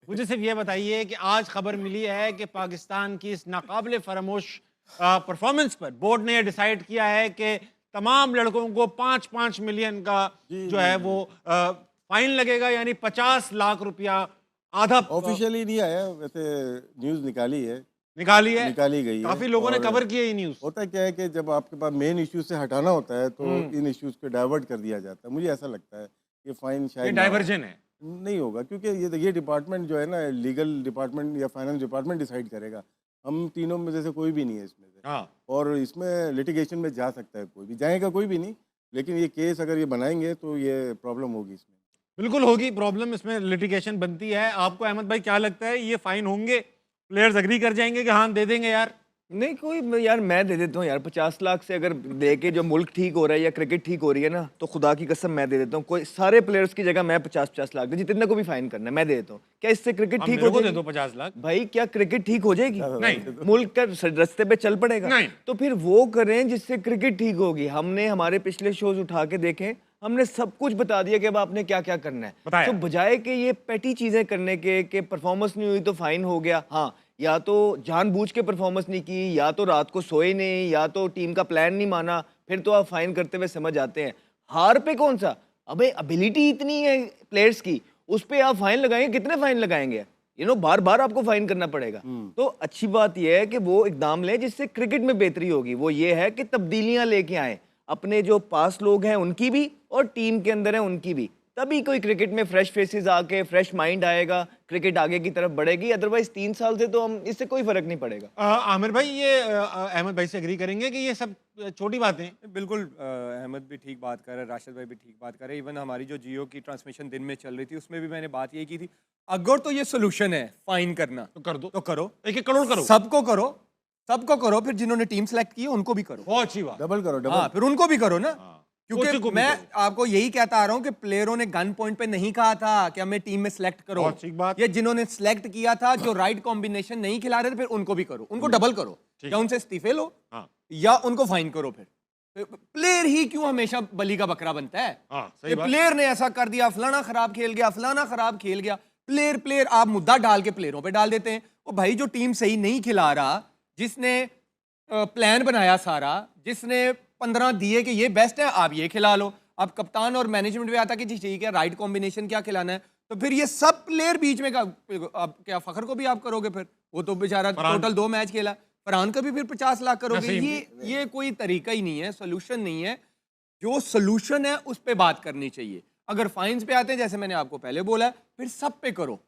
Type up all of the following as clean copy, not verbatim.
मुझे सिर्फ ये बताइए कि आज खबर मिली है कि पाकिस्तान की इस नाकाबिले फरामोश परफॉर्मेंस पर बोर्ड ने डिसाइड किया है कि तमाम लड़कों को 5-5 मिलियन का जी, जो जी, है जी। वो फाइन लगेगा, यानी 50 लाख रुपया आधा ऑफिशियली नहीं आया, वैसे न्यूज़ निकाली है, निकाली है। निकाली गई है। काफी लोगों ने और कवर किया ये न्यूज। होता क्या है कि जब आपके पास मेन इश्यू से हटाना होता है तो हम्म। इन इश्यूज को डाइवर्ट कर दिया जाता है। मुझे ऐसा लगता है कि फाइन ये शायद ना हो। डाइवर्जन है। नहीं होगा, क्योंकि ये डिपार्टमेंट जो है ना, लीगल डिपार्टमेंट या फाइनेंस डिपार्टमेंट डिसाइड करेगा। हम तीनों में से कोई भी नहीं है इसमें से, हाँ, और इसमें लिटिगेशन में जा सकता है कोई भी, जाएगा कोई भी नहीं, लेकिन ये केस अगर ये बनाएंगे तो ये प्रॉब्लम होगी इसमें। बिल्कुल होगी प्रॉब्लम, इसमें लिटिगेशन बनती है। आपको अहमद भाई क्या लगता है, ये फाइन होंगे? प्लेयर्स एग्री कर जाएंगे कि हाँ दे देंगे यार? नहीं कोई यार, मैं दे देता हूँ यार, 50 लाख से अगर दे के जो मुल्क ठीक हो रहा है या क्रिकेट ठीक हो रही है ना, तो खुदा की कसम मैं दे देता हूँ। कोई सारे प्लेयर्स की जगह मैं 50-50 लाख दे, जितने को भी फाइन करना है मैं दे देता हूँ। क्या इससे क्रिकेट आप ठीक मेरे हो को दे जाएगी? दो 50 लाख। भाई क्या क्रिकेट ठीक हो जाएगी? नहीं। मुल्क का रास्ते पे चल पड़ेगा? नहीं। तो फिर वो करें जिससे क्रिकेट ठीक होगी। हमने हमारे पिछले शोज उठा के देखें, हमने सब कुछ बता दिया कि अब आपने क्या क्या करना है। बताया। तो बजाय कि ये पेटी चीजें करने के कि परफॉर्मेंस नहीं हुई तो फाइन हो गया, हाँ, या तो जानबूझ के परफॉर्मेंस नहीं की, या तो रात को सोए नहीं, या तो टीम का प्लान नहीं माना, फिर तो आप फाइन करते हुए समझ आते हैं। हार पे कौन सा, अबे एबिलिटी इतनी है प्लेयर्स की, उस पे आप फाइन लगाएंगे, कितने फाइन लगाएंगे? बार बार आपको फाइन करना पड़ेगा। तो अच्छी बात यह है कि वो इकदाम लें जिससे क्रिकेट में बेहतरी होगी। वो ये है कि तब्दीलियां लेके आए, अपने जो पास लोग हैं उनकी भी और टीम के अंदर है उनकी भी, तभी कोई क्रिकेट में फ्रेश फेसेस आके फ्रेश माइंड आएगा, क्रिकेट आगे की तरफ बढ़ेगी। अदरवाइज 3 साल से तो हम इससे कोई फर्क नहीं पड़ेगा। आमिर भाई, ये अहमद भाई से एग्री करेंगे कि ये सब छोटी बातें हैं? बिल्कुल अहमद भी ठीक बात कर रहे हैं, राशिद भाई भी ठीक बात कर रहे हैं। इवन हमारी जो जियो की ट्रांसमिशन दिन में चल रही थी उसमें भी मैंने बात यही की थी, अगर तो ये सोल्यूशन है फाइन करना तो कर दो, तो करो, 1-1 करोड़ करो, सबको करो, सबको करो। फिर जिन्होंने टीम सेलेक्ट की है उनको भी करो। बहुत अच्छी बात। डबल करो, हाँ, डबल। फिर उनको भी करो ना। कोच को क्योंकि भी मैं करो। आपको यही कहता आ रहा हूँ कि प्लेयरों ने गन पॉइंट पे नहीं कहा था कि हमें टीम में सिलेक्ट करो। बहुत ठीक बात। ये जिन्होंने सिलेक्ट किया था, जो राइट कॉम्बिनेशन नहीं खिला रहे थे, फिर उनको भी करो, उनको डबल करो, ठीक। या उनसे इस्तीफे लो, हाँ। या उनको फाइन करो। फिर प्लेयर ही क्यों हमेशा बली का बकरा बनता है? हाँ, सही ये बात। प्लेयर ने ऐसा कर दिया, फलाना खराब खेल गया, फलाना खराब खेल गया। प्लेयर आप मुद्दा डाल के प्लेयरों पे डाल देते हैं। वो भाई जो टीम सही नहीं खिला रहा, जिसने प्लान बनाया सारा, जिसने 15 दिए कि ये बेस्ट है, आप ये खिला लो। अब कप्तान और मैनेजमेंट में आता कि जी ठीक है, राइट कॉम्बिनेशन क्या खिलाना है, तो फिर ये सब प्लेयर बीच में अब क्या फखर को भी आप करोगे? फिर वो तो बेचारा टोटल 2 मैच खेला, फरहान का भी फिर 50 लाख करोगे। नसीम। ये कोई तरीका ही नहीं है, सोल्यूशन नहीं है। जो सोल्यूशन है उस पे बात करनी चाहिए। अगर फाइन्स पे आते हैं, जैसे मैंने आपको पहले बोला, फिर सब पे करो,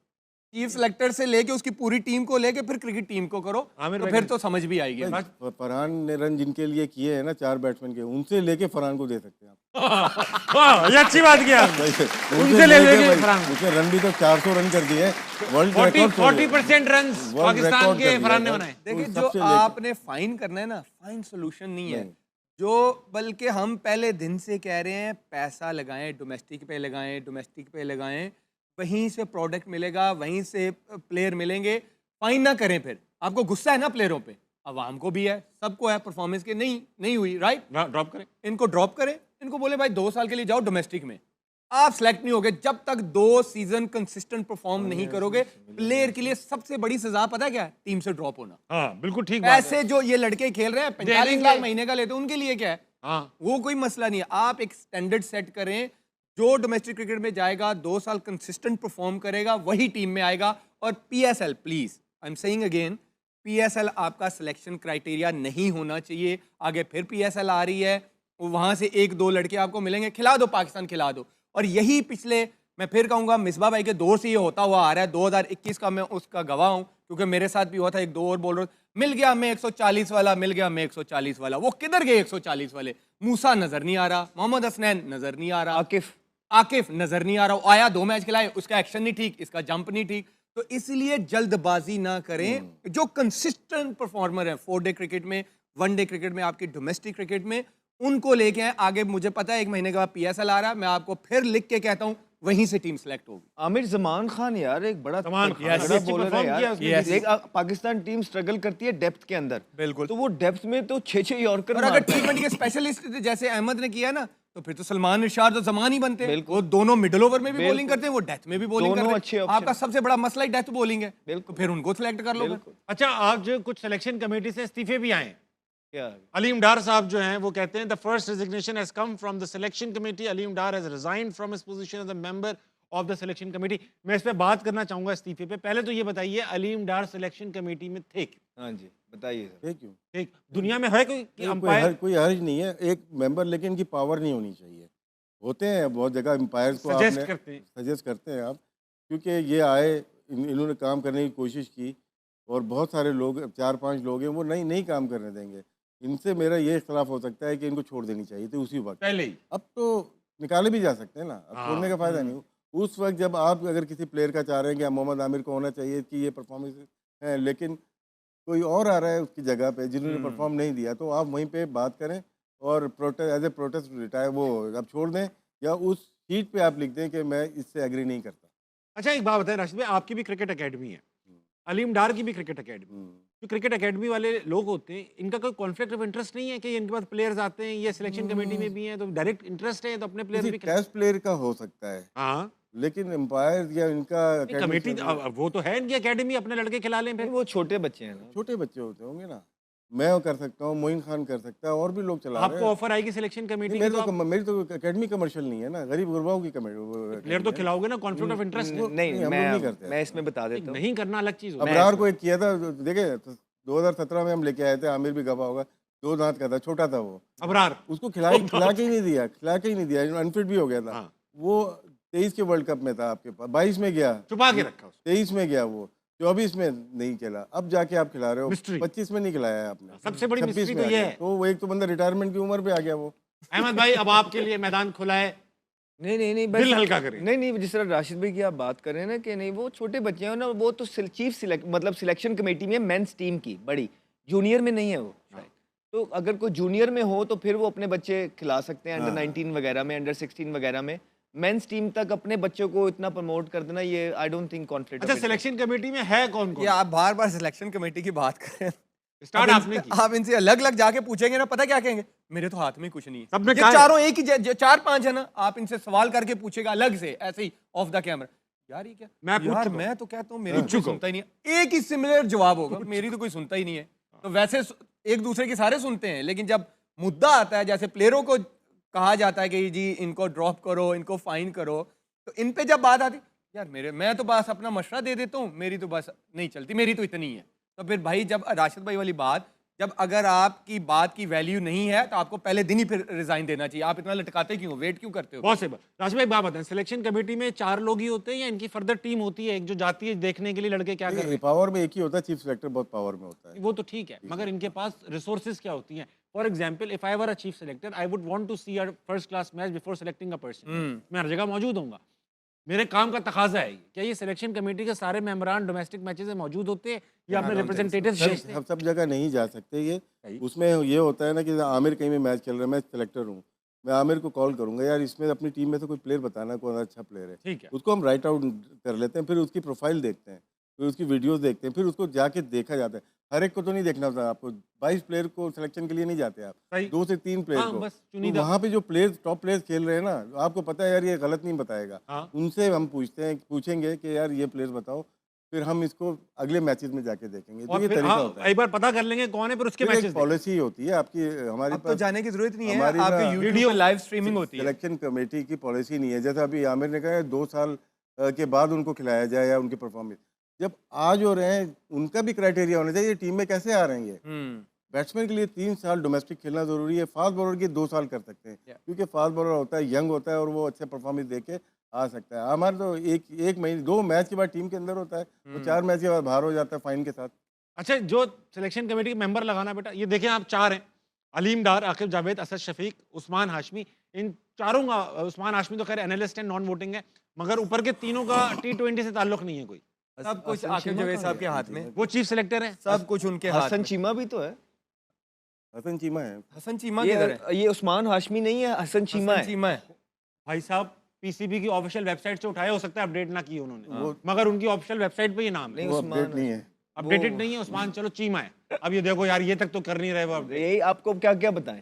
चीफ सेलेक्टर से लेके उसकी पूरी टीम को लेके फिर क्रिकेट टीम को करो, आमिर तो भाई फिर तो समझ भी आएगी। फरहान ने रन जिनके लिए किए हैं ना, 4 बैट्समैन के, उनसे लेके फरहान को दे सकते हैं आप। वाह, ये अच्छी बात किया आपने। उनसे उनसे ले लेंगे भाई, फरहान को। उसने रन भी तो 400 रन कर दिए हैं, world 40% run world Pakistan record के कर दिया फरहान ने था। बनाए। देखिए, उन जो सबसे लेके- आपने फाइन करना है ना, फाइन सोल्यूशन नहीं है। नहीं। जो बल्कि हम पहले दिन से कह रहे हैं, पैसा लगाएं, डोमेस्टिक पे लगाएं, डोमेस्टिक पे लगाएं, वहीं से प्रोडक्ट मिलेगा, वहीं से प्लेयर मिलेंगे। फाइन ना करें। फिर आपको गुस्सा है ना प्लेयरों पे, अवाम को भी है, सबको है, परफॉर्मेंस के नहीं हुई, राइट, ड्रॉप करें। इनको ड्रॉप करें, इनको बोले भाई 2 साल के लिए जाओ डोमेस्टिक में। आप सेलेक्ट नहीं होगे जब तक 2 सीजन कंसिस्टेंट परफॉर्म नहीं करोगे। प्लेयर के लिए सबसे बड़ी सजा पता है क्या है? टीम से ड्रॉप होना। हाँ, बिल्कुल ठीक बात है। ऐसे जो ये लड़के खेल रहे हैं 45 देंगे। लाख महीने का लेते हैं, उनके लिए क्या है? हाँ, वो कोई मसला नहीं है। आप एक स्टैंडर्ड सेट करें, जो डोमेस्टिक क्रिकेट में जाएगा, 2 साल कंसिस्टेंट परफॉर्म करेगा, वही टीम में आएगा। और PSL, please I am saying again, PSL आपका सिलेक्शन क्राइटेरिया नहीं होना चाहिए। आगे फिर पीएसएल आ रही है, वहां से 1-2 लड़के आपको मिलेंगे, खिला दो, पाकिस्तान खिला दो। और यही पिछले, मैं फिर कहूंगा, मिसबा भाई के दौर से ये होता हुआ आ रहा है। 2021 का मैं उसका गवाह हूं, क्योंकि मेरे साथ भी हुआ था। 1-2 और बॉलर मिल गया हमें 140 वाला, मिल गया हमें 140 वाला। वो किधर गए 140 वाले? मूसा नजर नहीं आ रहा, मोहम्मद हसनैन नजर नहीं आ रहा, आकिफ नजर नहीं आ रहा। वो आया, 2 मैच खिलाए, उसका एक्शन नहीं ठीक, इसका जंप नहीं ठीक। तो इसलिए जल्दबाजी ना करें। जो कंसिस्टेंट परफॉर्मर है 4 डे क्रिकेट में, 1 डे क्रिकेट में, आपकी डोमेस्टिक क्रिकेट में, उनको लेके आए। आगे मुझे पता है 1 महीने के बाद पीएसएल आ रहा है, मैं आपको फिर लिख के कहता हूँ, वहीं से टीम सेलेक्ट होगी। आमिर जमान खान यार एक बड़ा जमान खान, बड़ा अच्छी बॉलर है परफॉर्म यार। किया उसने। Yes. एक पाकिस्तान टीम स्ट्रगल करती है डेप्थ के अंदर, बिल्कुल। तो वो डेप्थ में तो 6-6 यॉर्कर और अगर मारता है। टी20 के स्पेशलिस्ट जैसे अहमद ने किया ना, तो फिर तो सलमान इरशाद और जमान ही बनते हैं। बिल्कुल। वो दोनों मिडिल ओवर में भी बिल्कुल। बॉलिंग करते हैं, वो डेथ में भी बॉलिंग दोनों करते अच्छे हैं। ऑप्शन आपका सबसे बड़ा मसला ही डेथ बॉलिंग है, बिल्कुल। तो फिर उनको सिलेक्ट कर लो फिर। बिल्कुल। अच्छा, आज कुछ सिलेक्शन कमेटी से इस्तीफे भी आए हैं। क्या अलीम डार साहब जो हैं वो कहते हैं the first resignation has come from the selection committee. Aleem Dar has resigned from his position as a member of the selection committee. मैं इस पे बात करना चाहूंगा इस्तीफे पे। पहले तो ये बताइए, अलीम डार सिलेक्शन कमेटी में थे क्यों? हाँ जी, बताइए सर। ये क्यों? ठीक, दुनिया में है कोई कि कोई अंपायर कोई हर्ज नहीं है एक मेंबर, लेकिन इनकी पावर नहीं होनी चाहिए। होते हैं बहुत जगह एम्पायर्स को सजेस्ट आपने करते हैं? सजेस्ट करते हैं आप, क्योंकि ये आए इन्होंने काम करने की कोशिश की और बहुत सारे लोग 4-5 लोग हैं वो नहीं काम करने देंगे। इनसे मेरा ये इख्तलाफ हो सकता है कि इनको छोड़ देनी चाहिए थी उसी वक्त। पहले ही। अब तो निकाले भी जा सकते हैं ना, अब हाँ, छोड़ने का फ़ायदा नहीं। उस वक्त जब आप अगर किसी प्लेयर का चाह रहे हैं कि मोहम्मद आमिर को होना चाहिए कि ये परफॉर्मेंस है, लेकिन कोई और आ रहा है उसकी जगह पे जिन्होंने परफॉर्म नहीं दिया, तो आप वहीं पे बात करें और protest as a protest retire वो आप छोड़ दें, या उस शीट पे आप लिख दें कि मैं इससे एग्री नहीं करता। अच्छा, एक बात बताएं राशिद भाई, आपकी भी क्रिकेट एकेडमी है, अलीम डार की भी क्रिकेट एकेडमी। जो क्रिकेट एकेडमी वाले लोग होते हैं, इनका कोई कॉन्फ्लिक्ट ऑफ इंटरेस्ट नहीं है कि इनके पास प्लेयर्स आते हैं, ये सिलेक्शन कमेटी में भी हैं, तो डायरेक्ट इंटरेस्ट है तो अपने प्लेयर किसी भी टेस्ट प्लेयर का हो सकता है, हाँ, लेकिन एम्पायर या इनका academy कमेटी से- अब वो तो है इनकी एकेडमी, अपने लड़के खिला लें नहीं, फिर। वो छोटे बच्चे हैं ना। छोटे बच्चे होते होंगे ना, मैं वो कर सकता हूँ, मोइन खान कर सकता है, और भी लोग चला रहे आपको हैं। ऑफर आएगी सिलेक्शन कमेटी की मेरी तो आप मेरी तो एकेडमी कमर्शियल नहीं है ना, गरीब गुरबाओं की प्लेयर तो खिलाओगे ना, कॉन्फ्लिक्ट ऑफ इंटरेस्ट नहीं, नहीं, हम लोग नहीं करते मैं इसमें बता देता हूँ। नहीं करना अलग चीज होती है। अबरार को एक किया था, देखे 2017 में हम लेके आए थे, आमिर भी गवा होगा, 2 दांत का था, छोटा था वो, अबरार उसको खिला के ही नहीं दिया, अनफिट भी हो गया था। हाँ। वो 23 के वर्ल्ड कप में था आपके पास, 22 में गया, छुपा के रखा उसको। 23 में गया वो, 24 में नहीं खेला, अब जाके आप खिला रहे हो, Mystery। 25 में नहीं खिलाया है आपने, सबसे बड़ी 26 mystery में तो आ ये गया। है। तो वो एक तो बंदा रिटायरमेंट की उम्र पे आ गया वो। अहमद भाई, अब आपके लिए मैदान खुला है, नहीं दिल हल्का करें। नहीं, जिस तरह राशिद भाई की आप बात कर रहे हैं ना कि नहीं, वो छोटे बच्चे हैं ना, वो तो चीफ सिलेक्ट मतलब सिलेक्शन कमेटी में मेंस टीम की बड़ी, जूनियर में नहीं है वो शायद। तो अगर कोई जूनियर में हो तो फिर वो अपने बच्चे खिला सकते हैं, अंडर 19 वगैरह में, अंडर 16 वगैरह में। मेंस टीम तक अपने बच्चों को इतना प्रमोट कर देना, ये आई डोंट थिंक कॉन्फ्लिक्ट। अच्छा, सिलेक्शन कमेटी में है कौन ये कौन? आप बार बार सिलेक्शन कमेटी की बात कर रहे हैं। स्टार्ट अब आपने इनसे- की। आप इनसे अलग अलग जाके पूछेंगे ना, पता क्या कहेंगे, मेरे तो हाथ में कुछ नहीं है। सबने ये कहा है। चारों एक ही 4-5 है ना, आप इनसे सवाल करके पूछेगा अलग से, ऐसे ही ऑफ द कैमरा, यार ये क्या, मैं पूछ यार चुका मैं तो कहता हूँ मेरी कोई सुनता ही नहीं है। एक ही सिमिलर जवाब होगा, मेरी तो कोई सुनता ही नहीं है। तो वैसे एक दूसरे के सारे सुनते हैं, लेकिन जब मुद्दा आता है, जैसे प्लेयरों को कहा जाता है कि जी इनको ड्रॉप करो, इनको फाइन करो, तो इन पे जब बात आती, यार मैं तो बस अपना मशवरा दे देता हूँ, मेरी तो बस नहीं चलती, मेरी तो इतनी है। तो फिर भाई, जब राशिद भाई वाली बात, जब अगर आपकी बात की वैल्यू नहीं है तो आपको पहले दिन ही फिर रिजाइन देना चाहिए। आप इतना लटकाते क्यों, वेट क्यों करते हो? पॉसिबल। राशिद भाई, बात बताएं, सिलेक्शन कमेटी में 4 लोग ही होते हैं या इनकी फर्दर टीम होती है, एक जो जाती है देखने के लिए लड़के क्या कर रहे हैं? पावर में एक ही होता है, चीफ सेलेक्टर बहुत पावर में होता है। वो तो ठीक है, मगर इनके पास रिसोर्सेज क्या होती हैं? For example, if I were a chief selector, I would want to see a first class match before selecting a person. मैं हर जगह मौजूद होऊंगा, मेरे काम का तकाजा है। क्या ये सिलेक्शन कमेटी के सारे मेंबरान डोमेस्टिक मैचेस में मौजूद होते हैं या अपने रिप्रेजेंटेटिव्स भेजते हैं? सब जगह नहीं जा सकते ये। सही। उसमें ये होता है ना कि आमिर कहीं में मैच खेल रहा है, मैं सेलेक्टर हूँ, मैं आमिर को कॉल करूंगा, यार इसमें अपनी टीम में से कोई प्लेयर बताना कौन अच्छा प्लेयर है। ठीक है। उसको हम राइट आउट कर लेते हैं, फिर उसकी प्रोफाइल देखते हैं, फिर उसकी वीडियोस देखते हैं, फिर उसको जाके देखा जाता है। हर एक को तो नहीं देखना होता आपको, 22 प्लेयर को सिलेक्शन के लिए नहीं जाते आप, सही। 2 से 3 प्लेयर हाँ, को। बस तो चुनिंदा। वहाँ पे जो प्लेयर टॉप प्लेयर्स खेल रहे हैं ना, आपको पता है यार ये गलत नहीं बताएगा, हाँ। उनसे हम पूछेंगे कि यार ये प्लेयर बताओ, फिर हम इसको अगले मैचेस में जाके देखेंगे। तो और ये फिर तरीका हाँ, होता है। एक बार पता कर लेंगे कौन है, फिर उसके मैचेस पॉलिसी होती है आपकी, हमारे अब तो पास जाने की जरूरत नहीं है, हमारी आपके ना यूट्यूब पे लाइव स्ट्रीमिंग होती है। सिलेक्शन कमेटी की पॉलिसी नहीं है। जैसे अभी आमिर ने कहा है 2 साल के बाद उनको खिलाया जाए या उनकी परफॉर्मेंस, जब आ जो रहे हैं उनका भी क्राइटेरिया होना चाहिए, टीम में कैसे आ रहे हैं ये। बैट्समैन के लिए 3 साल डोमेस्टिक खेलना जरूरी है, फास्ट बॉलर के 2 साल कर सकते हैं, क्योंकि फास्ट बॉलर होता है, यंग होता है और वो अच्छे परफॉर्मेंस दे के आ सकता है। हमारे तो एक महीने 2 मैच के बाद टीम के अंदर होता है, तो 4 मैच के बाद बाहर हो जाता है फाइन के साथ। अच्छा, जो सिलेक्शन कमेटी के मेंबर लगाना बेटा, ये देखें आप 4 हैं, अलीम डार, आकिब जावेद, असद शफीक, उस्मान हाशमी। इन चारों का, उस्मान हाशमी तो खैर एनालिस्ट है, नॉन वोटिंग है, मगर ऊपर के तीनों का T20 से ताल्लुक नहीं है कोई। सब कुछ आकिब जावेद साहब के हाथ में, वो चीफ सेलेक्टर है। सब कुछ उनके हाथ हसन में। चीमा भी तो है। हसन चीमा है। हसन चीमा किधर है? ये उस्मान हाशमी नहीं है, हसन चीमा हसन है। चीमा है। भाई साहब, पीसीबी की ऑफिशियल वेबसाइट से उठाया, हो सकता है अपडेट ना की उन्होंने, वो- मगर उनकी ऑफिशियल वेबसाइट पे ये नाम है। नहीं, वो उस्मान अपडेट नहीं है। अपडेटेड नहीं है उस्मान, चलो चीमा है। अब ये देखो यार, ये तक तो कर नहीं रहे वो अपडेट। यही आपको क्या क्या बताएं।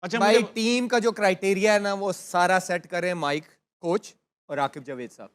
अच्छा भाई मुझे टीम का जो क्राइटेरिया है ना वो सारा सेट करें माइक कोच और आकिब जावेद साहब।